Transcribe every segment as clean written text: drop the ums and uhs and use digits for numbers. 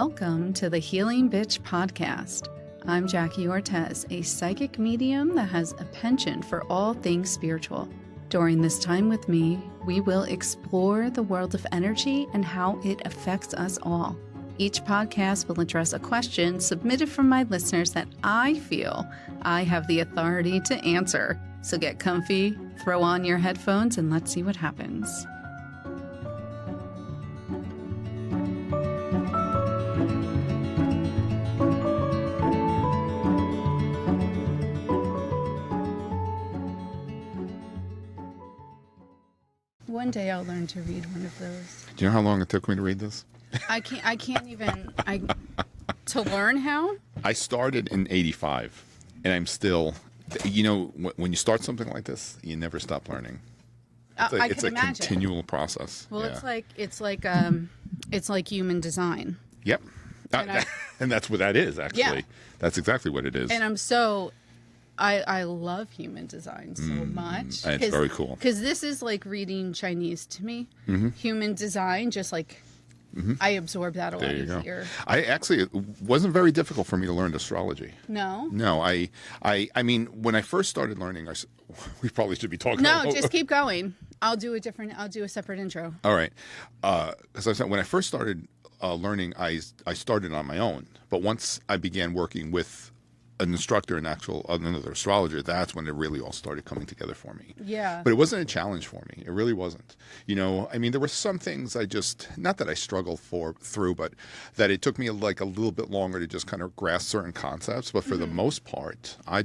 Welcome to the Healing Bitch podcast. I'm Jackie Ortez, a psychic medium that has a penchant for all things spiritual. During this time with me, we will explore the world of energy and how it affects us all. Each podcast will address a question submitted from my listeners that I feel I have the authority to answer. So get comfy, throw on your headphones, and let's see what happens. One day I'll learn to read one of those. Do you know how long it took me to read this? I can't even to learn how? I started in 85 and I'm still, you know, when you start something like this, you never stop learning. It's a continual process. Well, yeah. it's like human design. Yep. And that's what that is, actually. Yeah. That's exactly what it is. And I love human design so much. And it's very cool. Because this is like reading Chinese to me. Mm-hmm. Human design, just like I absorb that a lot easier. It wasn't very difficult for me to learn astrology. No? No, I mean, when I first started learning, we probably should be talking about... No, just keep going. I'll do a separate intro. All right. As I said, when I first started learning, I started on my own. But once I began working with an instructor, another astrologer, that's when it really all started coming together for me. Yeah. But it wasn't a challenge for me. It really wasn't. You know, I mean, there were some things not that I struggled through, but that it took me like a little bit longer to just kind of grasp certain concepts. But for the most part, I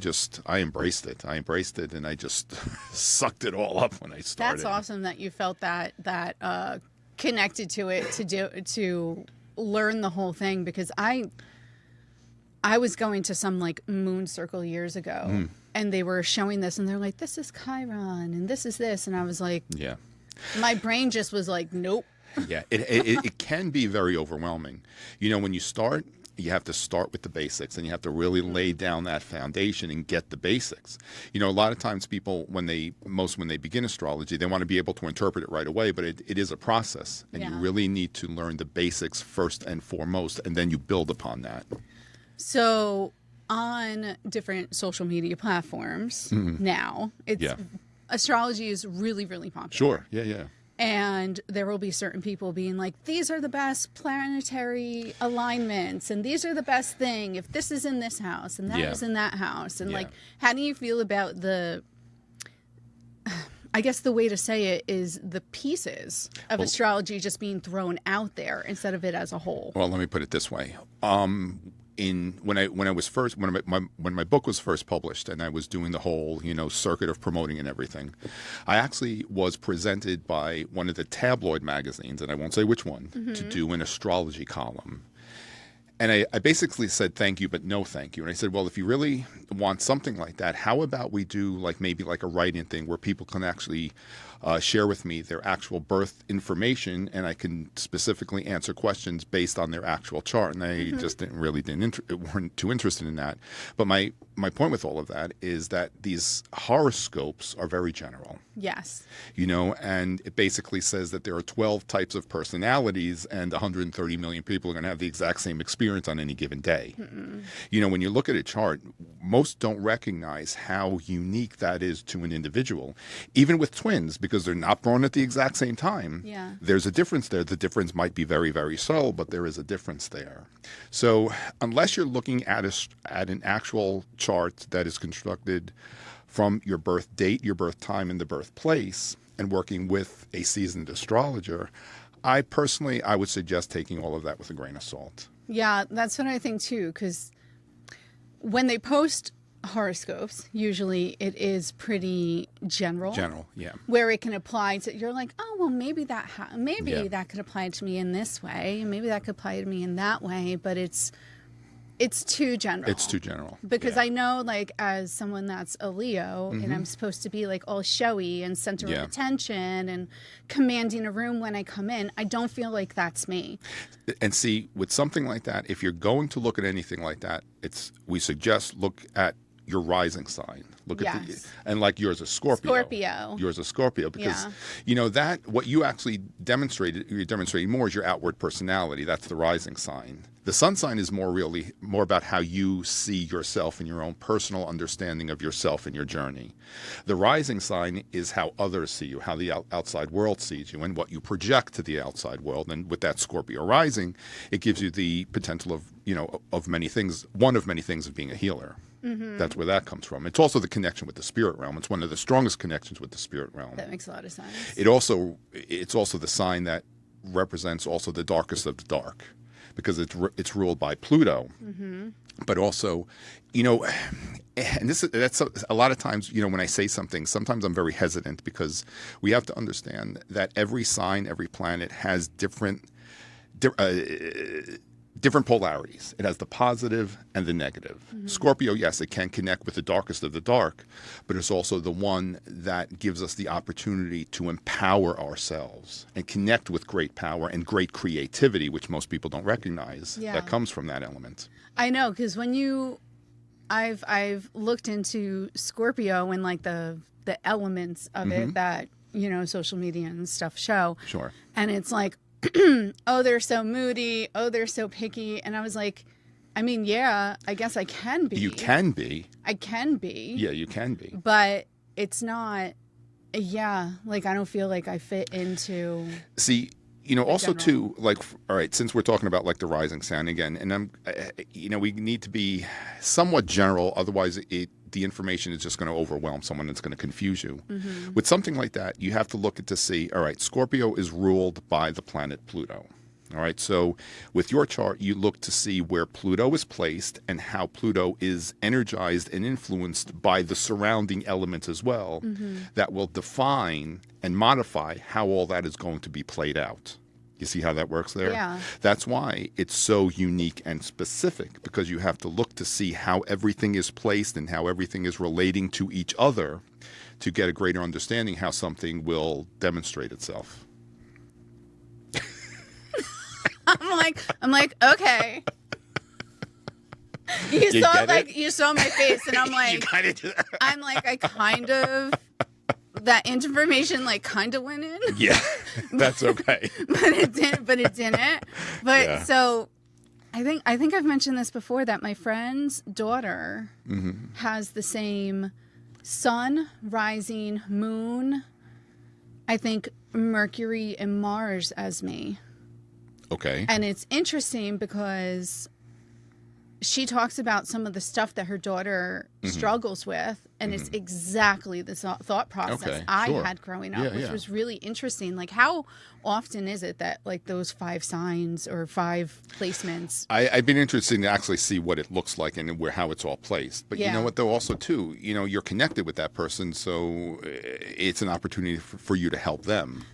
embraced it. I embraced it and I just sucked it all up when I started. That's awesome that you felt that connected to it to learn the whole thing, because I was going to some like moon circle years ago and they were showing this and they're like, this is Chiron and this is this. And I was like, yeah, my brain just was like, nope. Yeah. It can be very overwhelming. You know, when you start, you have to start with the basics and you have to really lay down that foundation and get the basics. You know, a lot of times people, when they begin astrology, they want to be able to interpret it right away, but it is a process and you really need to learn the basics first and foremost, and then you build upon that. So on different social media platforms now, astrology is really, really popular. Sure. Yeah. And there will be certain people being like, these are the best planetary alignments and these are the best thing if this is in this house and that is in that house. And like, how do you feel about I guess the way to say it is the pieces of astrology just being thrown out there instead of it as a whole? Well, let me put it this way. When my book was first published and I was doing the whole, circuit of promoting and everything, I actually was presented by one of the tabloid magazines, and I won't say which one, to do an astrology column. And I basically said, thank you, but no thank you. And I said, well, if you really want something like that, how about we do maybe a write-in thing where people can actually share with me their actual birth information, and I can specifically answer questions based on their actual chart. And they just weren't too interested in that. But my point with all of that is that these horoscopes are very general. Yes. And it basically says that there are 12 types of personalities and 130 million people are going to have the exact same experience on any given day. When you look at a chart, most don't recognize how unique that is to an individual, even with twins, because they're not born at the exact same time. Yeah. There's a difference there. The difference might be very, very subtle, but there is a difference there. So unless you're looking at an actual chart that is constructed from your birth date, your birth time, and the birthplace, and working with a seasoned astrologer, I would suggest taking all of that with a grain of salt. Yeah, that's what I think too, because when they post horoscopes, usually it is pretty general. General, yeah. Where it can apply to, you're like, oh, well, maybe that could apply to me in this way, maybe that could apply to me in that way, but it's too general. It's too general. Because I know, as someone that's a Leo, and I'm supposed to be, all showy and center of attention and commanding a room when I come in, I don't feel like that's me. And see, with something like that, if you're going to look at anything like that, we suggest look at your rising sign. Look at Yes. and like yours is Scorpio. Scorpio. Yours is Scorpio because Yeah. that what you actually you're demonstrating more is your outward personality. That's the rising sign. The sun sign is more about how you see yourself and your own personal understanding of yourself and your journey. The rising sign is how others see you, how the outside world sees you, and what you project to the outside world. And with that Scorpio rising, it gives you the potential of many things. One of many things of being a healer. Mm-hmm. That's where that comes from. It's also the connection with the spirit realm. It's one of the strongest connections with the spirit realm. That makes a lot of sense. It's also the sign that represents also the darkest of the dark, because it's ruled by Pluto. Mm-hmm. But also, and that's a lot of times, when I say something, sometimes I'm very hesitant because we have to understand that every sign, every planet has different polarities. It has the positive and the negative. Mm-hmm. Scorpio, yes, it can connect with the darkest of the dark, but it's also the one that gives us the opportunity to empower ourselves and connect with great power and great creativity, which most people don't recognize. Yeah. That comes from that element. I know, because I've looked into Scorpio and like the elements of Mm-hmm. it that, social media and stuff show. Sure. And it's like, oh, they're so moody. Oh, they're so picky. And I was like, I mean, yeah, I guess I can be. You can be. I can be. Yeah, you can be. But it's not, like I don't feel like I fit into. See, also general. too, like, all right, since we're talking about like the rising sign again, and we need to be somewhat general, otherwise the information is just going to overwhelm someone. It's going to confuse you. Mm-hmm. With something like that, you have to look at to see, all right, Scorpio is ruled by the planet Pluto. All right, so with your chart, you look to see where Pluto is placed and how Pluto is energized and influenced by the surrounding elements as well, mm-hmm. that will define and modify how all that is going to be played out. You see how that works there? Yeah. That's why it's so unique and specific, because you have to look to see how everything is placed and how everything is relating to each other to get a greater understanding how something will demonstrate itself. I'm like, okay. You saw my face, and I'm like, I kind of, that information like kind of went in. Yeah, that's okay. but it didn't. But Yeah. so I think I've mentioned this before, that my friend's daughter Mm-hmm. has the same sun, rising, moon, I think Mercury and Mars as me. Okay. And it's interesting because she talks about some of the stuff that her daughter struggles with, and it's exactly the thought process I had growing up, which was really interesting. Like, how often is it that like those 5 signs or 5 placements? I've been interested to actually see what it looks like and how it's all placed. But you know what, though, also, too, you're connected with that person, so it's an opportunity for you to help them.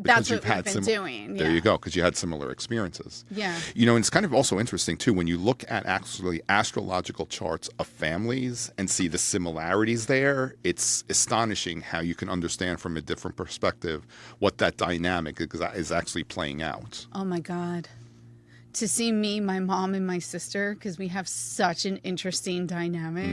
That's what we've been doing. There you go, because you had similar experiences. Yeah. And it's kind of also interesting, too, when you look at actually astrological charts of families and see the similarities there, it's astonishing how you can understand from a different perspective what that dynamic is actually playing out. Oh, my God. To see me, my mom, and my sister, because we have such an interesting dynamic,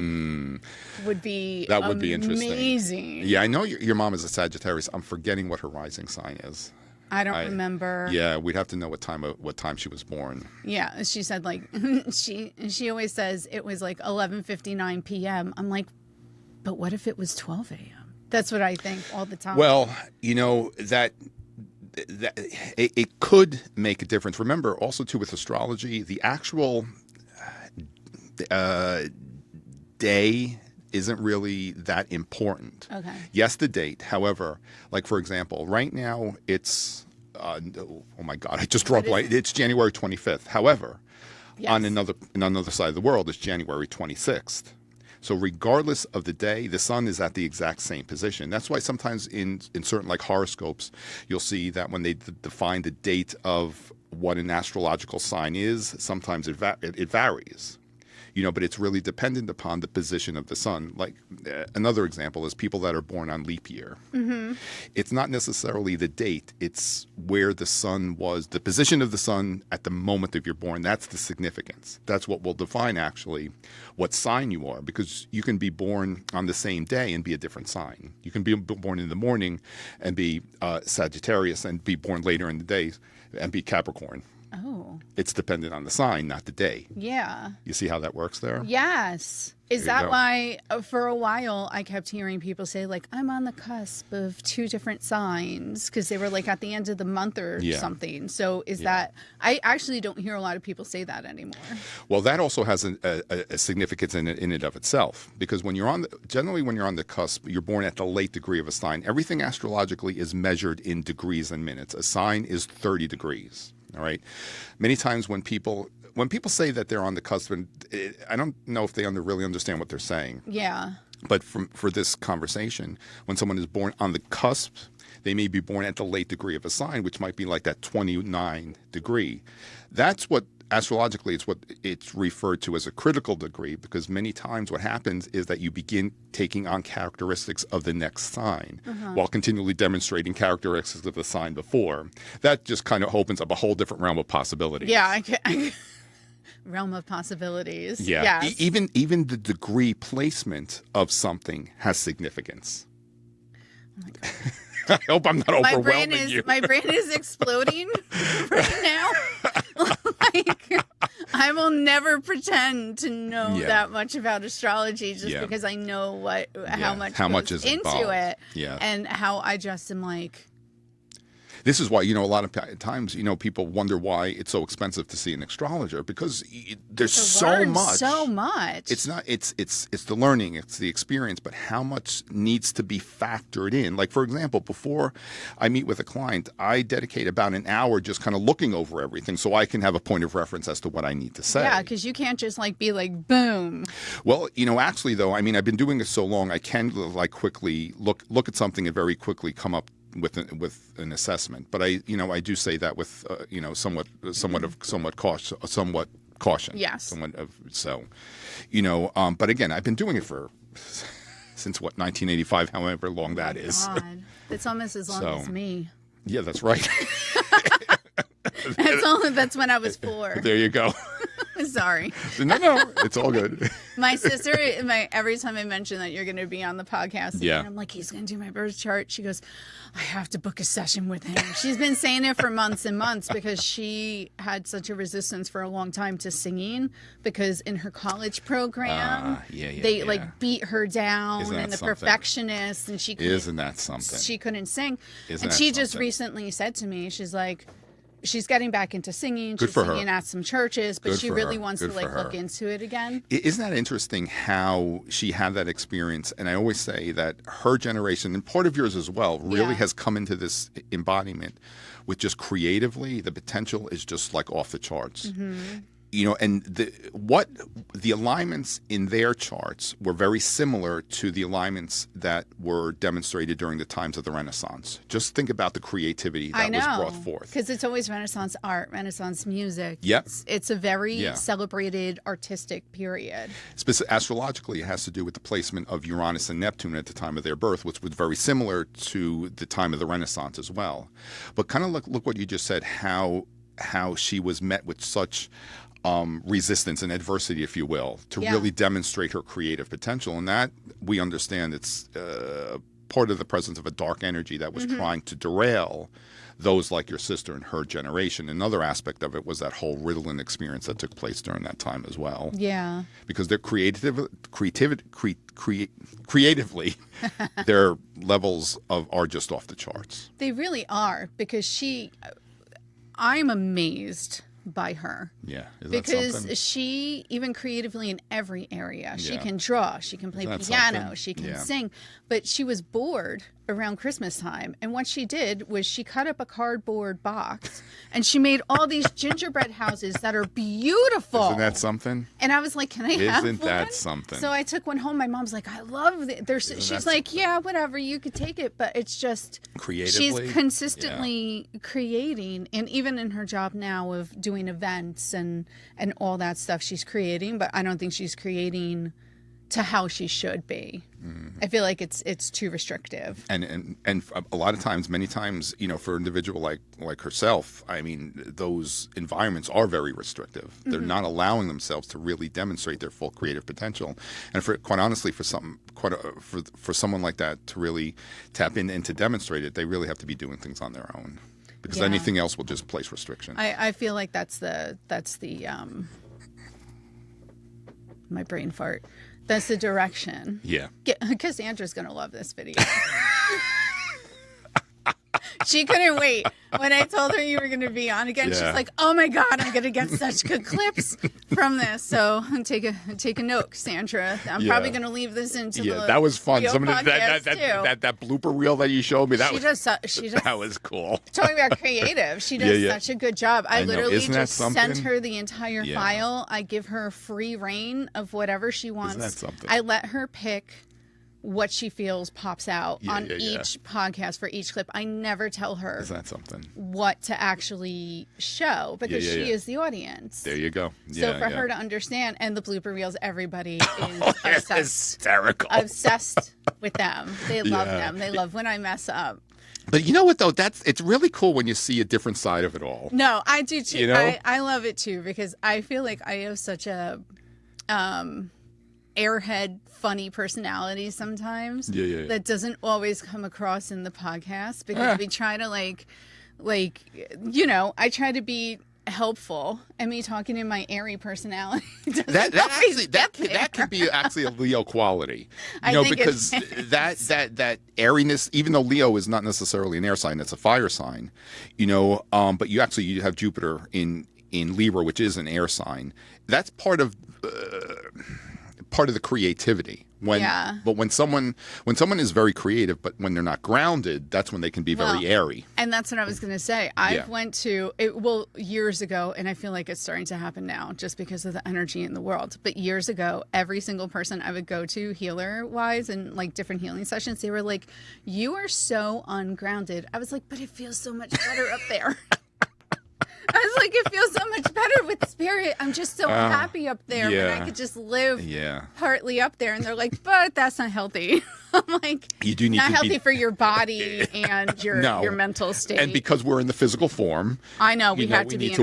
would be interesting. Amazing. Yeah, I know your mom is a Sagittarius. I'm forgetting what her rising sign is. I don't remember. Yeah, we'd have to know what time she was born. Yeah, she said like she always says it was like 11:59 p.m. I'm like, but what if it was 12 a.m.? That's what I think all the time. Well, that it could make a difference. Remember, also too, with astrology, the actual day isn't really that important. Okay. Yes, the date. However, like for example, right now it's oh my God, I just dropped light. It's January 25th. However, on another side of the world, it's January 26th. So regardless of the day, the sun is at the exact same position. That's why sometimes in certain like horoscopes, you'll see that when they define the date of what an astrological sign is, sometimes it varies. but it's really dependent upon the position of the sun. Like another example is people that are born on leap year. Mm-hmm. It's not necessarily the date, it's where the sun was, the position of the sun at the moment of you're born. That's the significance. That's what will define actually what sign you are, because you can be born on the same day and be a different sign. You can be born in the morning and be Sagittarius, and be born later in the day and be Capricorn. Oh. It's dependent on the sign, not the day. Yeah. You see how that works there? Yes. Is that why for a while I kept hearing people say, like, I'm on the cusp of two different signs, because they were like at the end of the month or something. So is that, I actually don't hear a lot of people say that anymore. Well, that also has a significance in it of itself, because when you're generally when you're on the cusp, you're born at the late degree of a sign. Everything astrologically is measured in degrees and minutes. A sign is 30 degrees. All right. Many times when people say that they're on the cusp, and I don't know if they really understand what they're saying. Yeah. But for this conversation, when someone is born on the cusp, they may be born at the late degree of a sign, which might be like that 29 degree. That's what astrologically it's what it's referred to as a critical degree, because many times what happens is that you begin taking on characteristics of the next sign while continually demonstrating characteristics of the sign before. That just kind of opens up a whole different realm of possibilities. Yeah, realm of possibilities. Yeah. Yes. Even the degree placement of something has significance. Oh my God. I hope I'm not overwhelming you. My brain is exploding right now. Like, I will never pretend to know that much about astrology, just because I know how much is into involved. it, Yeah. and how I just am like. This is why, a lot of times, people wonder why it's so expensive to see an astrologer, because there's so much. So much. It's not. It's the learning. It's the experience. But how much needs to be factored in? Like, for example, before I meet with a client, I dedicate about an hour just kind of looking over everything, so I can have a point of reference as to what I need to say. Yeah, because you can't just be like, boom. Well, actually, though, I've been doing it so long, I can quickly look at something and very quickly come up with an assessment, but I do say that with somewhat caution. Yes. But again, I've been doing it for since 1985, however long that is. God, it's almost as long as me. Yeah, that's right. That's when I was 4. There you go. Sorry. No, it's all good. My sister, every time I mention that you're going to be on the podcast, and I'm like, he's going to do my birth chart. She goes, I have to book a session with him. She's been saying it for months and months, because she had such a resistance for a long time to singing, because in her college program, they beat her down, and the perfectionist, and isn't that something? She couldn't sing. And she just recently said to me, she's like, she's getting back into singing. She's singing at some churches, but she really wants to look into it again. Isn't that interesting how she had that experience? And I always say that her generation, and part of yours as well, really has come into this embodiment with just creatively, the potential is just like off the charts. Mm-hmm. And the alignments in their charts were very similar to the alignments that were demonstrated during the times of the Renaissance. Just think about the creativity that was brought forth. Because it's always Renaissance art, Renaissance music. Yep. It's a very celebrated artistic period. Astrologically, it has to do with the placement of Uranus and Neptune at the time of their birth, which was very similar to the time of the Renaissance as well. But kind of look what you just said, how she was met with such resistance and adversity, if you will, to really demonstrate her creative potential. And that, we understand, it's part of the presence of a dark energy that was trying to derail those like your sister and her generation. Another aspect of it was that whole Ritalin experience that took place during that time as well. Yeah. Because they're creatively, their levels are just off the charts. They really are, because I'm amazed by her. Yeah. Because she, even creatively in every area, she can draw, she can play piano, she can sing, but she was bored around Christmas time. And what she did was she cut up a cardboard box and she made all these gingerbread houses that are beautiful. Isn't that something? And I was like, can I have one? Isn't that something? So I took one home. My mom's like, I love it. She's like, yeah, whatever, you could take it. But it's just Creatively? She's consistently creating. And even in her job now of doing events and all that stuff, she's creating. But I don't think she's creating to how she should be. I feel like it's too restrictive. And a lot of times, many times, for an individual like herself, I mean, those environments are very restrictive. They're not allowing themselves to really demonstrate their full creative potential. And quite honestly, for someone like that to really tap in and to demonstrate it, they really have to be doing things on their own, because anything else will just place restriction. I feel like that's the my brain fart. That's the direction. Yeah. Cassandra's going to love this video. She couldn't wait. When I told her you were going to be on again, she's like, oh my God, I'm going to get such good clips from this. So take a note, Cassandra. I'm probably going to leave this into the that was fun. that blooper reel that you showed me, that was cool. Talking about creative, she does such a good job. I literally just sent her the entire file. I give her free reign of whatever she wants. Isn't that something? I let her pick what she feels pops out on each podcast for each clip. I never tell her what to actually show, because she is the audience. There you go. So for her to understand, and the blooper reels, everybody is hysterical. Obsessed with them. They love them. They love when I mess up. But you know what, though? It's really cool when you see a different side of it all. No, I do too. I love it too, because I feel like I have such a airhead funny personality sometimes that doesn't always come across in the podcast, because we try to I try to be helpful, and me talking in my airy personality that can be actually a Leo quality, because that airiness, even though Leo is not necessarily an air sign, it's a fire sign, but you have Jupiter in Libra, which is an air sign. That's part of the creativity. But when someone is very creative, but when they're not grounded, that's when they can be very airy. And that's what I was going to say. I went to years ago, and I feel like it's starting to happen now just because of the energy in the world. But years ago, every single person I would go to healer wise and like different healing sessions, they were like, "You are so ungrounded." I was like, "But it feels so much better up there." I was like, it feels so much better with spirit. I'm just so happy up there when I could just live partly up there. And they're like, but that's not healthy. I'm like, you do need not healthy for your body and your mental state. And because we're in the physical form, I know we need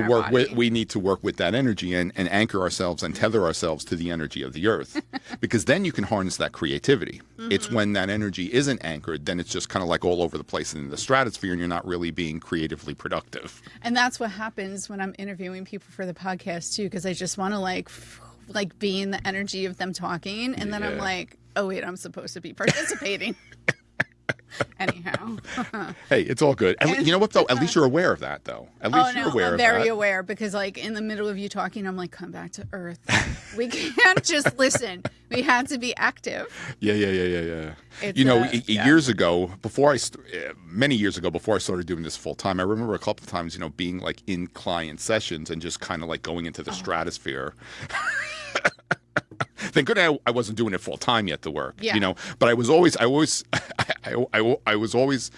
to work with that energy and anchor ourselves and tether ourselves to the energy of the earth, because then you can harness that creativity. It's when that energy isn't anchored, then it's just kind of like all over the place in the stratosphere, and you're not really being creatively productive. And that's what happens when I'm interviewing people for the podcast too, because I just want to like be in the energy of them talking, and then I'm like, oh wait, I'm supposed to be participating. Anyhow. Hey, it's all good. And you know what, though? At least you're aware of that, though. At least you're aware I'm of that. very aware, because like in the middle of you talking, I'm like, come back to earth. We can't just listen. We had to be active. Yeah. Years ago, many years ago, before I started doing this full time, I remember a couple of times, being like in client sessions and just kind of like going into the stratosphere. Thank goodness I wasn't doing it full time yet, the work, but I was always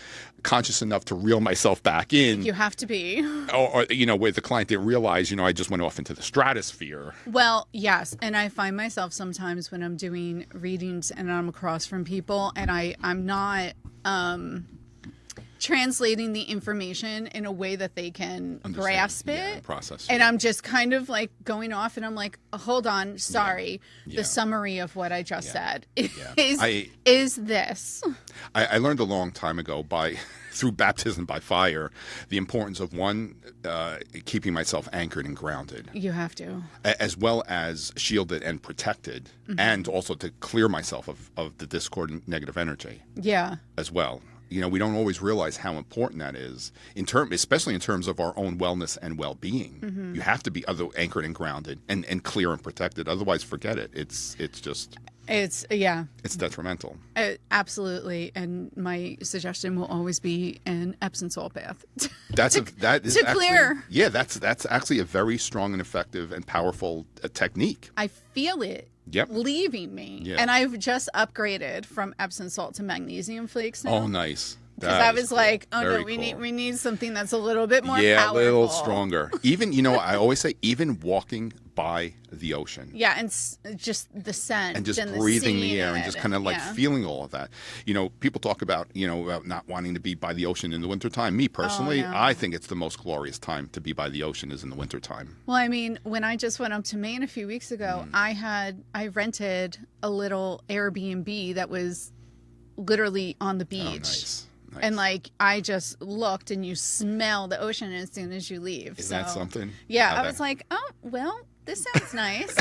conscious enough to reel myself back in. You have to be. Or where the client didn't realize, I just went off into the stratosphere. Well, yes. And I find myself sometimes when I'm doing readings and I'm across from people and I'm not translating the information in a way that they can grasp it, process, and I'm just kind of like going off, and I'm like, hold on, sorry, the summary of what I just said is this. I learned a long time ago through baptism by fire, the importance of keeping myself anchored and grounded. You have to, as well as shielded and protected, and also to clear myself of the discord and negative energy. Yeah, as well. We don't always realize how important that is, especially in terms of our own wellness and well-being. You have to be anchored and grounded and clear and protected. Otherwise, forget it. It's just. It's detrimental. Absolutely. And my suggestion will always be an Epsom salt bath. That is to actually, clear. Yeah, that's actually a very strong and effective and powerful technique. I feel it leaving me. Yeah. And I've just upgraded from Epsom salt to magnesium flakes now. Oh, nice. Because I was cool. like, oh Very no, we cool. need something that's a little bit more Yeah, powerful. a little stronger. Even, I always say, even walking by the ocean. Yeah, and just the scent. And just and breathing the the air and just kind of like feeling all of that. People talk about, about not wanting to be by the ocean in the wintertime. Me personally, no. I think it's the most glorious time to be by the ocean is in the wintertime. Well, I mean, when I just went up to Maine a few weeks ago, I rented a little Airbnb that was literally on the beach. Oh, nice. And I just looked and you smell the ocean as soon as you leave. Is that something? Yeah, I was like, oh, well, this sounds nice.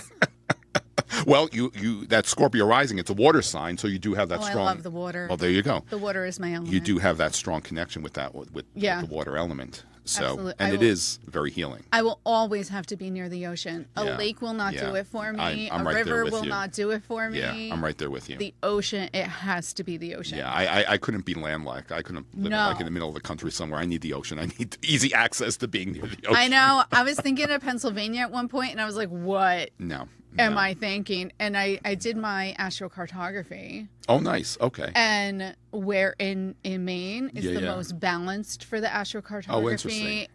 Well, you that Scorpio rising, it's a water sign, so you do have that strong. I love the water. Well, there you go. The water is my element. You do have that strong connection with that with the water element. So, Absolutely. and it is very healing. I will always have to be near the ocean. A lake will not do it for me. I'm a right there river with will you. not do it for me. Yeah, I'm right there with you. The ocean, it has to be the ocean. Yeah, I couldn't be landlocked. I couldn't live in the middle of the country somewhere. I need the ocean. I need easy access to being near the ocean. I know. I was thinking of Pennsylvania at one point, and I was like, what am I thinking? And I did my astrocartography. Oh, nice. Okay. And where in Maine is the most balanced for the astrocartography. Oh, interesting.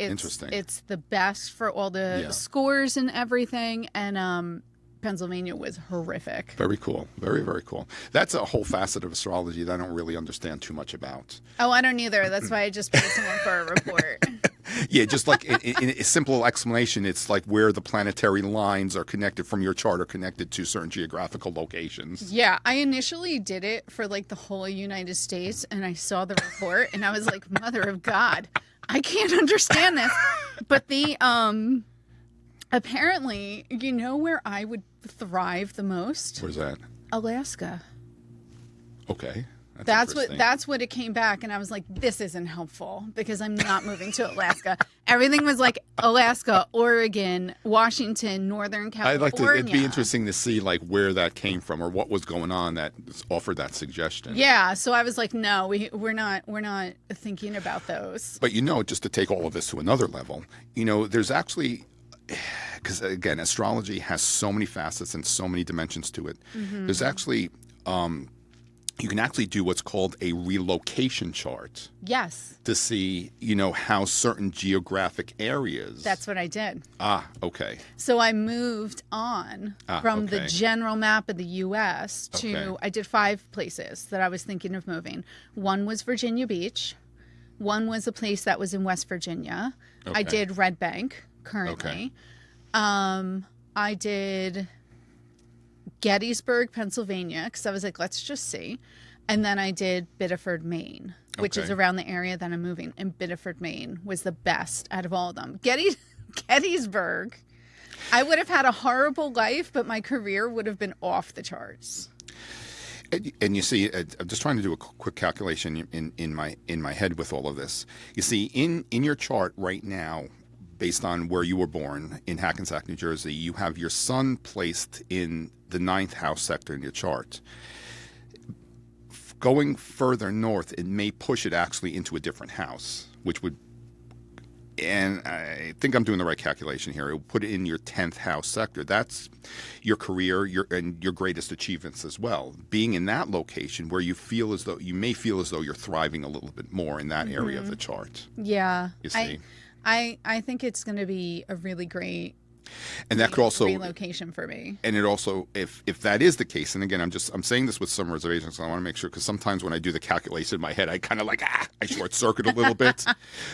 It's the best for all the scores and everything. And Pennsylvania was horrific. Very cool. Very, very cool. That's a whole facet of astrology that I don't really understand too much about. Oh, I don't either. That's why I just paid someone for a report. Yeah, just like in a simple explanation, it's like where the planetary lines are connected from your chart are connected to certain geographical locations. Yeah, I initially did it for the whole United States, and I saw the report, and I was like, Mother of God, I can't understand this. But the apparently, where I would thrive the most? Where's that? Alaska. Okay. That's what it came back, and I was like, this isn't helpful because I'm not moving to Alaska. Everything was like Alaska, Oregon, Washington, Northern California. It'd be interesting to see where that came from or what was going on that offered that suggestion. Yeah, so I was like, no, we're not thinking about those. But just to take all of this to another level, there's actually, because again, astrology has so many facets and so many dimensions to it. Mm-hmm. There's actually you can actually do what's called a relocation chart. Yes. To see, how certain geographic areas. That's what I did. Ah, okay. So I moved on from the general map of the U.S. to, I did 5 places that I was thinking of moving. One was Virginia Beach. One was a place that was in West Virginia. Okay. I did Red Bank currently. Okay. I did Gettysburg, Pennsylvania, because I was like, let's just see. And then I did Biddeford, Maine, which is around the area that I'm moving. And Biddeford, Maine was the best out of all of them. Gettysburg, I would have had a horrible life, but my career would have been off the charts. And you see, I'm just trying to do a quick calculation in my head with all of this. You see, in your chart right now, based on where you were born in Hackensack, New Jersey, you have your sun placed in the 9th house sector in your chart. Going further north, it may push it actually into a different house, which would, and I think I'm doing the right calculation here, it will put it in your 10th house sector. That's your career and your greatest achievements as well. Being in that location where you may feel as though you're thriving a little bit more in that area of the chart. Yeah. You see? I think it's going to be a really great and that could also relocation for me. And it also, if that is the case, and again, I'm saying this with some reservations, so I want to make sure, because sometimes when I do the calculation in my head, I kind of I short circuit a little bit,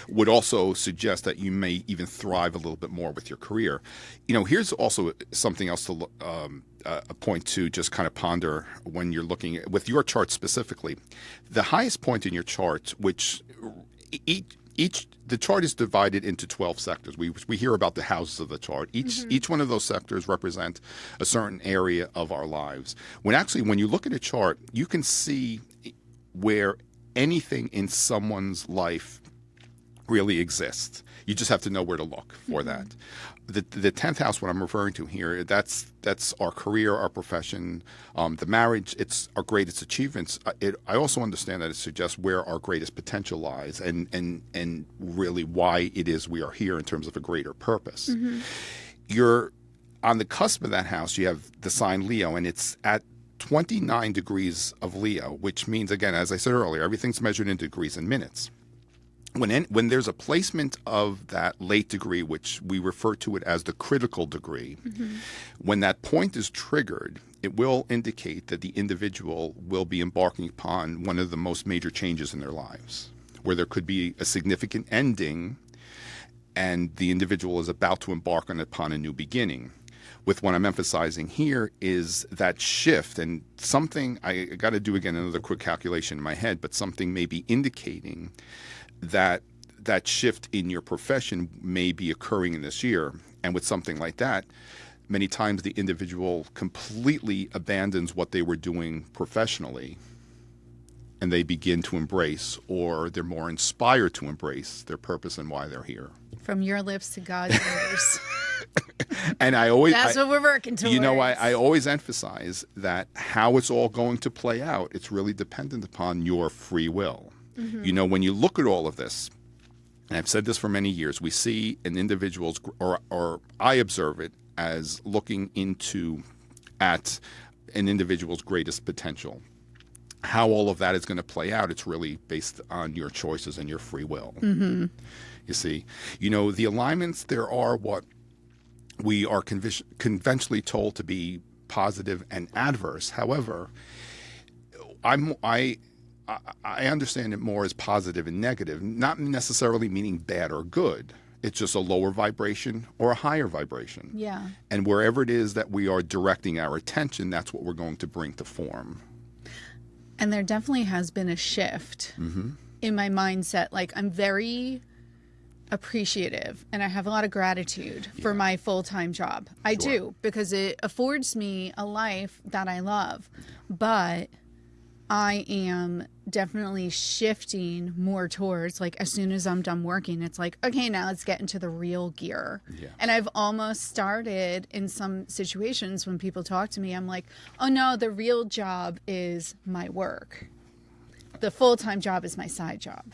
would also suggest that you may even thrive a little bit more with your career. Here's also something else to a point to just kind of ponder when you're looking at, with your chart specifically. The highest point in your chart, which the chart is divided into 12 sectors. We hear about the houses of the chart. Each one of those sectors represent a certain area of our lives. When you look at a chart, you can see where anything in someone's life really exist. You just have to know where to look for that. The 10th house, what I'm referring to here, that's our career, our profession, the marriage. It's our greatest achievements. I also understand that it suggests where our greatest potential lies, and really why it is we are here in terms of a greater purpose. You're on the cusp of that house. You have the sign Leo, and it's at 29 degrees of Leo, which means, again, as I said earlier, everything's measured in degrees and minutes. When there's a placement of that late degree, which we refer to it as the critical degree, when that point is triggered, it will indicate that the individual will be embarking upon one of the most major changes in their lives, where there could be a significant ending and the individual is about to embark upon a new beginning. With what I'm emphasizing here is that shift, and something, I got to do again another quick calculation in my head, but something may be indicating that shift in your profession may be occurring in this year. And with something like that, many times the individual completely abandons what they were doing professionally, and they begin to embrace, or they're more inspired to embrace, their purpose and why they're here. From your lips to God's ears. And that's what we're working towards. You know, I always emphasize that how it's all going to play out, it's really dependent upon your free will. You know, when you look at all of this, and I've said this for many years, we see an individual's, or I observe it as looking at an individual's greatest potential. How all of that is going to play out, it's really based on your choices and your free will. You see, you know, the alignments, there are what we are conventionally told to be positive and adverse. However, I understand it more as positive and negative, not necessarily meaning bad or good. It's just a lower vibration or a higher vibration. Yeah. And wherever it is that we are directing our attention, that's what we're going to bring to form. And there definitely has been a shift in my mindset. Like, I'm very appreciative and I have a lot of gratitude for my full-time job. I do, because it affords me a life that I love. But I am definitely shifting more towards, like, as soon as I'm done working, it's like, okay, now let's get into the real gear. Yeah. And I've almost started in some situations when people talk to me, I'm like, oh no, the real job is my work. The full-time job is my side job.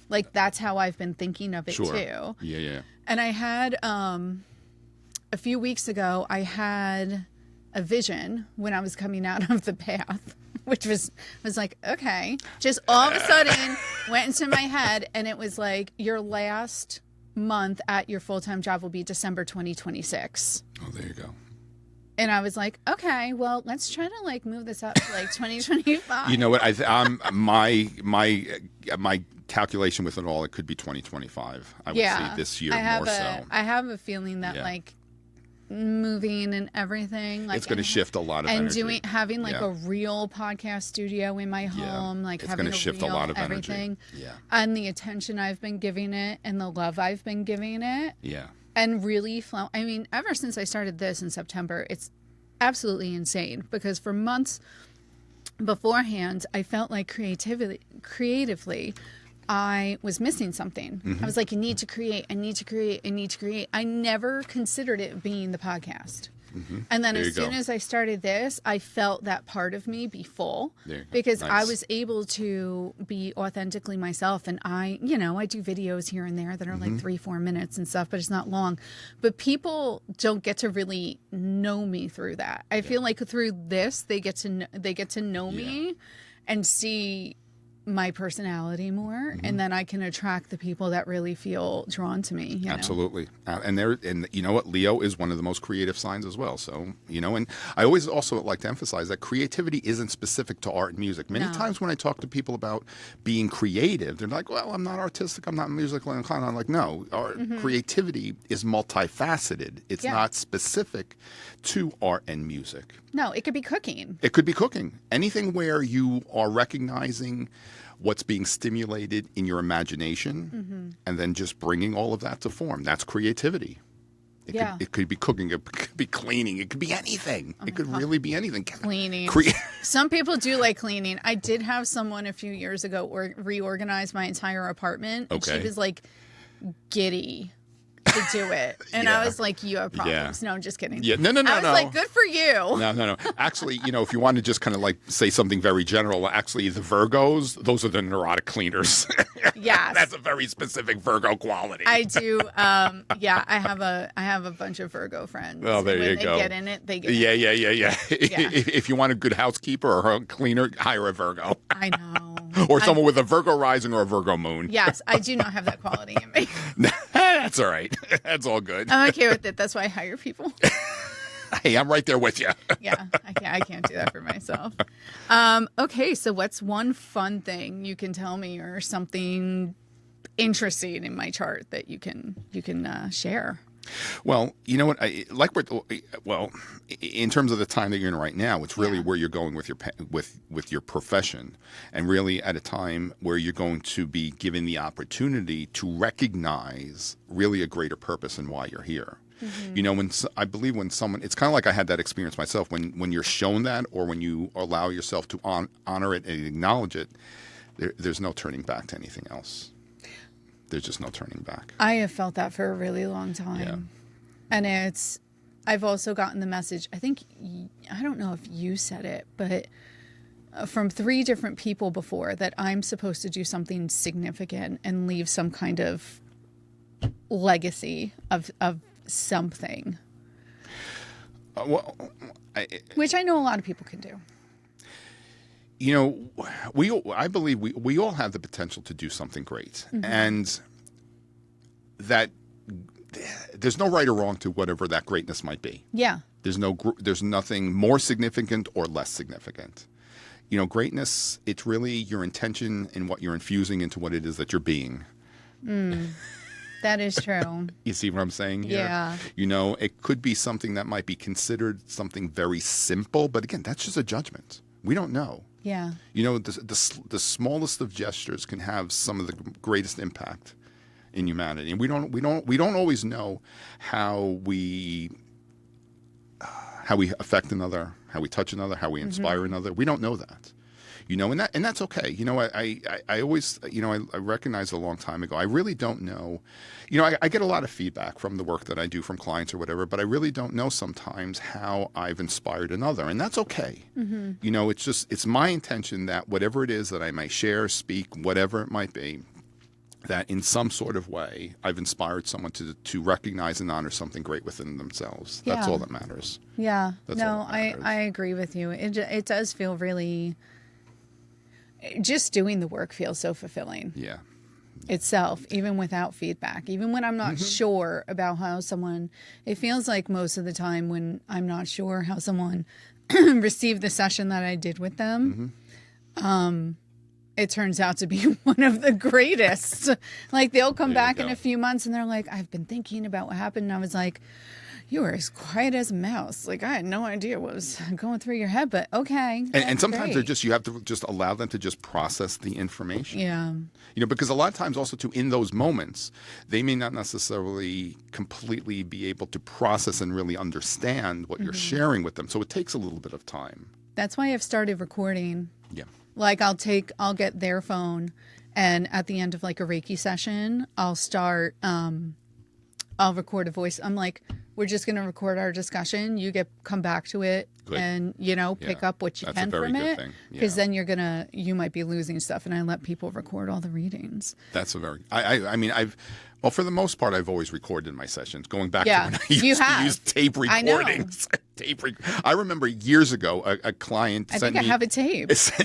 Like, that's how I've been thinking of it too. Yeah. And I had, a few weeks ago, I had a vision when I was coming out of the path, which was like, okay, just all of a sudden went into my head, and it was like, your last month at your full-time job will be December 2026. Oh, there you go. And I was like, okay, well, let's try to, like, move this up to, like, 2025. You know what? My calculation with it all, it could be 2025. I would say this year more so. I have a feeling that like moving and everything, like, it's going to shift a lot of energy. And having like a real podcast studio in my home, like, it's having going to shift a lot of everything. Energy. Yeah. And the attention I've been giving it and the love I've been giving it. Yeah. And really I mean, ever since I started this in September, it's absolutely insane, because for months beforehand, I felt like creatively, I was missing something. I was like, I need to create. I never considered it being the podcast. And then as soon as I started this, I felt that part of me be full, because I was able to be authentically myself. And I do videos here and there that are like 3-4 minutes and stuff, but it's not long. But people don't get to really know me through that. I feel like through this, they get to know me and see my personality more, and then I can attract the people that really feel drawn to me. You know? Absolutely. And you know what? Leo is one of the most creative signs as well. So, and I always also like to emphasize that creativity isn't specific to art and music. Many times when I talk to people about being creative, they're like, well, I'm not artistic, I'm not musically inclined. I'm like, no, creativity is multifaceted. It's not specific to art and music. No, it could be cooking. It could be cooking. Anything where you are recognizing what's being stimulated in your imagination and then just bringing all of that to form. That's creativity. It could be cooking. It could be cleaning. It could be anything. It could really be anything. Cleaning. Some people do like cleaning. I did have someone a few years ago reorganize my entire apartment. And she was like giddy to do it. And I was like, you have problems. No, I'm just kidding. Yeah. No. I was like, good for you. No. Actually, if you want to just kind of like say something very general, actually the Virgos, those are the neurotic cleaners. Yes. That's a very specific Virgo quality. I do. Yeah, I have a bunch of Virgo friends. Oh, there you go. When they get in it, they get Yeah. Yeah. If you want a good housekeeper or a cleaner, hire a Virgo. I know. Or someone with a Virgo rising or a Virgo moon. Yes, I do not have that quality in me. That's all right. That's all good. I'm okay with it. That's why I hire people. Hey, I'm right there with you. Yeah, I can't do that for myself. Okay, so what's one fun thing you can tell me, or something interesting in my chart that you can share? Well, you know what? In terms of the time that you're in right now, it's really where you're going with your profession, and really at a time where you're going to be given the opportunity to recognize really a greater purpose and why you're here. Mm-hmm. I believe when someone, it's kind of like I had that experience myself. When you're shown that, or when you allow yourself to honor it and acknowledge it, there's no turning back to anything else. There's just no turning back. I have felt that for a really long time. Yeah. And I've also gotten the message, I don't know if you said it, but from 3 different people before, that I'm supposed to do something significant and leave some kind of legacy of something. Which I know a lot of people can do. I believe we all have the potential to do something great, mm-hmm. and that there's no right or wrong to whatever that greatness might be. Yeah. There's nothing more significant or less significant. Greatness, it's really your intention and what you're infusing into what it is that you're being. That is true. You see what I'm saying here? Yeah. It could be something that might be considered something very simple, but again, that's just a judgment. We don't know. Yeah. The smallest of gestures can have some of the greatest impact in humanity, and we don't always know how we affect another, how we touch another, how we inspire mm-hmm. another. We don't know that. And that's okay. I always, I recognized a long time ago, I really don't know. I get a lot of feedback from the work that I do from clients or whatever, but I really don't know sometimes how I've inspired another. And that's okay. Mm-hmm. It's my intention that whatever it is that I may share, speak, whatever it might be, that in some sort of way I've inspired someone to recognize and honor something great within themselves. Yeah. That's all that matters. Yeah. I agree with you. It does feel really... Just doing the work feels so fulfilling. Yeah. Itself, even without feedback, even when I'm not mm-hmm. sure about how someone, it feels like most of the time when I'm not sure how someone received the session that I did with them, mm-hmm. It turns out to be one of the greatest. Like they'll come back in a few months and they're like, I've been thinking about what happened. And I was like, you were as quiet as a mouse. Like I had no idea what was going through your head, but okay. And sometimes you have to just allow them to just process the information. Yeah. Because a lot of times also too, in those moments, they may not necessarily completely be able to process and really understand what mm-hmm. you're sharing with them. So it takes a little bit of time. That's why I've started recording. Yeah. Like I'll get their phone, and at the end of like a Reiki session, I'll record a voice. I'm like, we're just going to record our discussion. You come back to it. Good. And, pick up what you can from it. Because then you might be losing stuff. And I let people record all the readings. That's well, for the most part, I've always recorded my sessions, going back to when I used to use tape recordings. I remember years ago, a client sent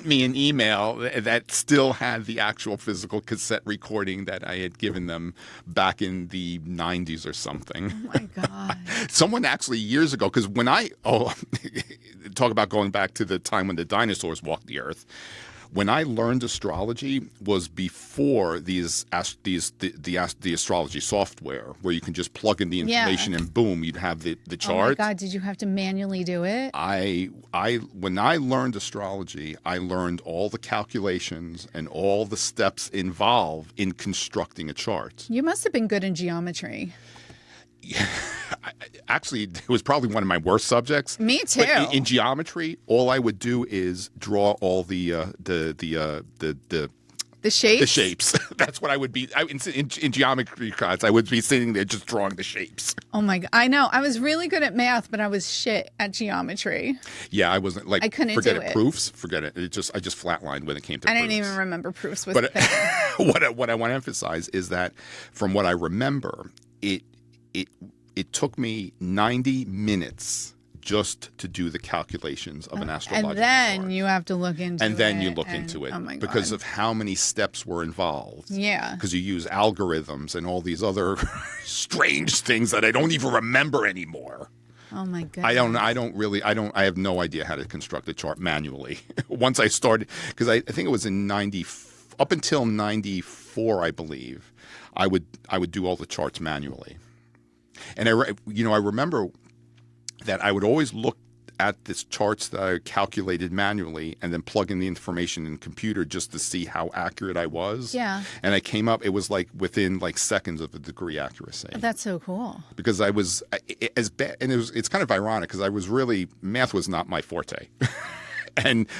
me an email that still had the actual physical cassette recording that I had given them back in the 90s or something. Oh, my God. Someone actually years ago, because when talk about going back to the time when the dinosaurs walked the earth, when I learned astrology was before the astrology software where you can just plug in the information and boom, you'd have the chart. Oh my God, did you have to manually do it? When I learned astrology, I learned all the calculations and all the steps involved in constructing a chart. You must have been good in geometry. Yeah, actually, it was probably one of my worst subjects. Me too. But in geometry, all I would do is draw all the The shapes? The shapes. That's what I would be. In geometry class, I would be sitting there just drawing the shapes. Oh my God. I know. I was really good at math, but I was shit at geometry. Yeah, I wasn't like, I couldn't forget do it. it. Proofs, forget it. I just flatlined when it came to I proofs. didn't even remember proofs was But a thing. what I want to emphasize is that from what I remember, it took me 90 minutes just to do the calculations of an astrological And then chart. you have to look into it. And then you look into it Oh my God. because of how many steps were involved. Yeah. Because you use algorithms and all these other strange things that I don't even remember anymore. Oh my goodness. I have no idea how to construct a chart manually. Once I started, because I think it was in up until 94, I believe, I would do all the charts manually. And I remember that I would always look at these charts that I calculated manually and then plug in the information in the computer just to see how accurate I was. Yeah. And I came up, it was like within like seconds of a degree accuracy. That's so cool. Because I was as bad, and it's kind of ironic because math was not my forte.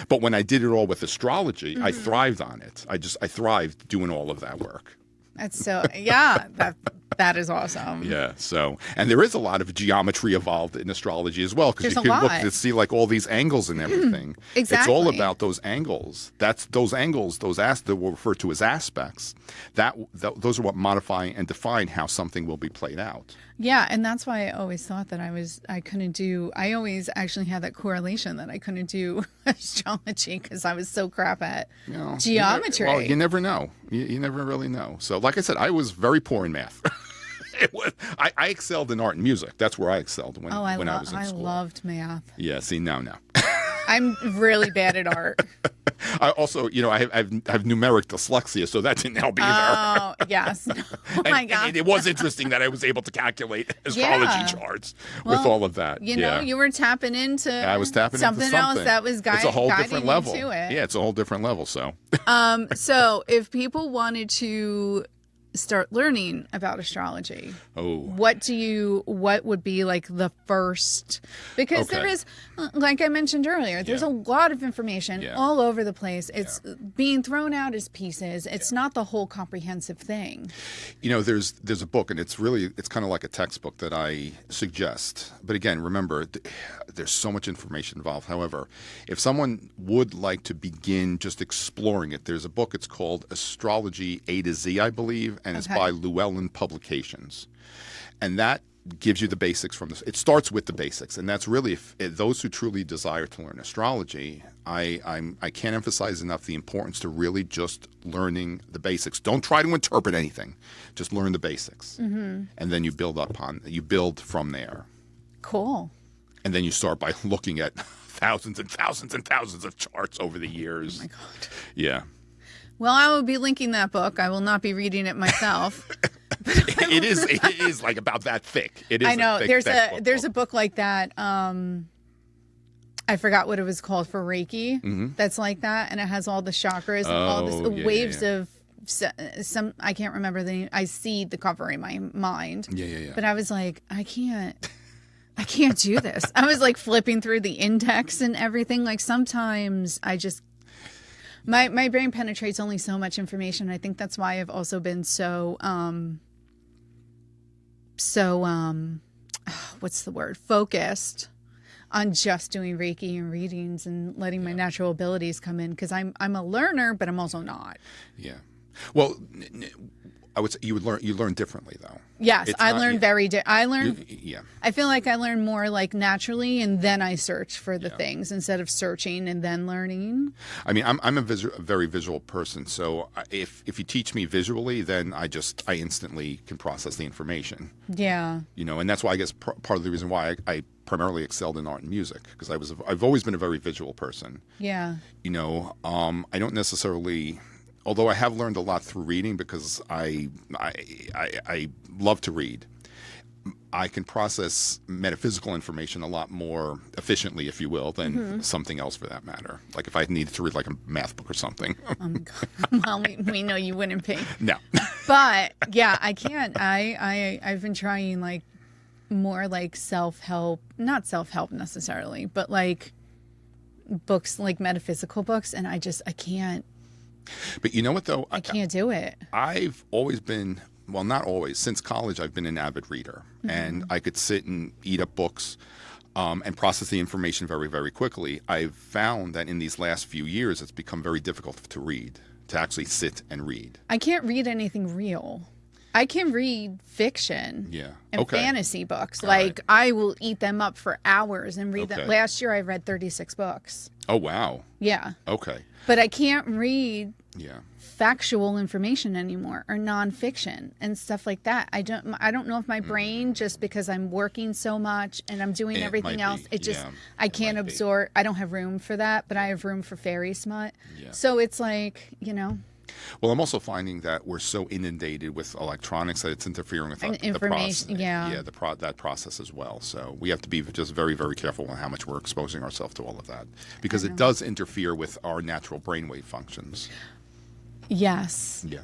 But when I did it all with astrology, I thrived on it. I thrived doing all of that work. That's so, yeah, that is awesome. Yeah. So, and there is a lot of geometry involved in astrology as well, because you There's a can look lot. to see like all these angles and everything. Exactly. It's all about those angles. That's those angles, that we'll refer to as aspects. Those are what modify and define how something will be played out. Yeah, and that's why I always thought that I always actually had that correlation that I couldn't do astrology because I was so crap at geometry. You never know. You never really know. So, like I said, I was very poor in math. I excelled in art and music. That's where I excelled when I was in school. I loved math. Yeah, see, now. I'm really bad at art. I also, I have numeric dyslexia, so that didn't help either. Oh, yes. Oh, my God. And it was interesting that I was able to calculate astrology charts with all of that. You were tapping into I was tapping something into something else that was It's a whole guiding different level. you to it. Yeah, it's a whole different level, so. So if people wanted to start learning about astrology, what would be like the first, because there is, like I mentioned earlier, there's a lot of information all over the place. It's being thrown out as pieces. It's not the whole comprehensive thing. There's a book, and it's kind of like a textbook that I suggest. But again, remember, there's so much information involved. However, if someone would like to begin just exploring it, there's a book. It's called Astrology A to Z, I believe, and it's by Llewellyn Publications. And that gives you the basics from this. It starts with the basics, and that's really if those who truly desire to learn astrology. I can't emphasize enough the importance to really just learning the basics. Don't try to interpret anything; just learn the basics, and then you build from there. Cool. And then you start by looking at thousands and thousands and thousands of charts over the years. Oh my God. Yeah. Well, I will be linking that book. I will not be reading it myself. It is like about that thick. It is. I know. There's a book like that. I forgot what it was called for Reiki. That's like that, and it has all the chakras and all this waves of some. I can't remember the name. I see the cover in my mind. Yeah. But I was like, I can't do this. I was like flipping through the index and everything. Like sometimes I just. My brain penetrates only so much information. I think that's why I've also been so what's the word? Focused on just doing Reiki and readings and letting my natural abilities come in, because I'm a learner, but I'm also not. Yeah. Well, I would say you learn differently though. Yes, I learn Yeah. I feel like I learn more like naturally, and then I search for the things instead of searching and then learning. I mean, I'm a very visual person, so if you teach me visually, then I instantly can process the information. Yeah. And that's why I guess part of the reason why I primarily excelled in art and music, because I've always been a very visual person. Yeah. I don't necessarily. Although I have learned a lot through reading, because I love to read, I can process metaphysical information a lot more efficiently, if you will, than something else for that matter. Like if I needed to read like a math book or something. Well, we know you wouldn't be. No. But yeah, I can't. I've been trying like more like self-help, not self-help necessarily, but like books, like metaphysical books, and I can't. But you know what, though? I can't do it. I've always been, well, not always. Since college, I've been an avid reader. And I could sit and eat up books and process the information very, very quickly. I've found that in these last few years, it's become very difficult to read, to actually sit and read. I can't read anything real. I can read fiction and fantasy books. Like, I will eat them up for hours and read them. Last year, I read 36 books. Oh, wow. Yeah. Okay. But I can't read Yeah. factual information anymore, or nonfiction and stuff like that. I don't know if my brain, just because I'm working so much and I'm doing everything else, I can't absorb. I don't have room for that, but I have room for fairy smut. Yeah. So it's like, Well, I'm also finding that we're so inundated with electronics that it's interfering with the process. That process as well. So we have to be just very, very careful on how much we're exposing ourselves to all of that, because it does interfere with our natural brainwave functions. Yes. Yeah.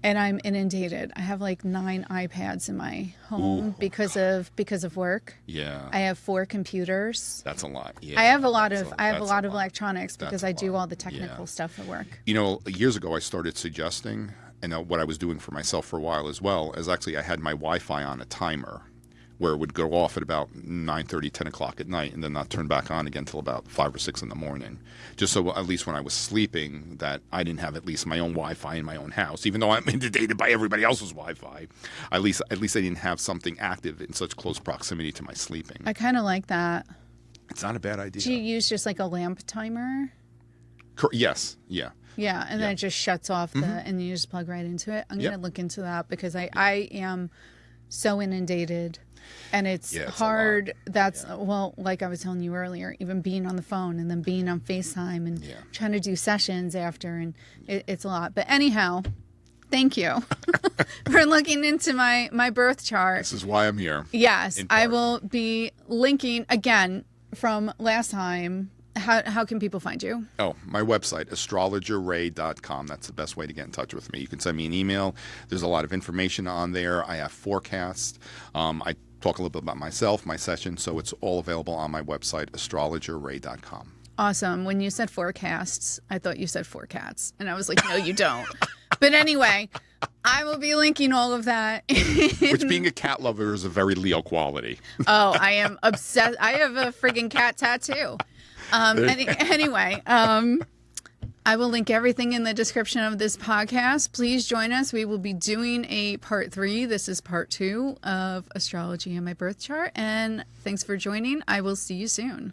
And I'm inundated. I have like 9 iPads in my home because of work. Yeah. I have 4 computers. That's a lot. Yeah. I have a lot of electronics because I do all the technical stuff at work. Years ago I started suggesting, and what I was doing for myself for a while as well, is actually I had my Wi-Fi on a timer where it would go off at about 9:30, 10 o'clock at night, and then not turn back on again until about 5 or 6 in the morning. Just so at least when I was sleeping, that I didn't have at least my own Wi-Fi in my own house, even though I'm inundated by everybody else's Wi-Fi. At least I didn't have something active in such close proximity to my sleeping. I kind of like that. It's not a bad idea. Do you use just like a lamp timer? Yes. Yeah. Yeah, and then it just shuts off and you just plug right into it. I'm going to look into that because I am so inundated. And it's hard. Well, like I was telling you earlier, even being on the phone and then being on FaceTime and trying to do sessions after, and it's a lot. But anyhow, thank you for looking into my birth chart. This is why I'm here. Yes, I will be linking again from last time. How can people find you? Oh, my website, astrologerray.com. That's the best way to get in touch with me. You can send me an email. There's a lot of information on there. I have forecasts. I talk a little bit about myself, my session, so it's all available on my website, astrologerray.com. Awesome. When you said forecasts, I thought you said 4 cats, and I was like, no, you don't. But anyway, I will be linking all of that. Which, being a cat lover, is a very Leo quality. Oh, I am obsessed. I have a friggin' cat tattoo. Anyway, I will link everything in the description of this podcast. Please join us. We will be doing a part 3. This is part 2 of Astrology and My Birth Chart. And thanks for joining. I will see you soon.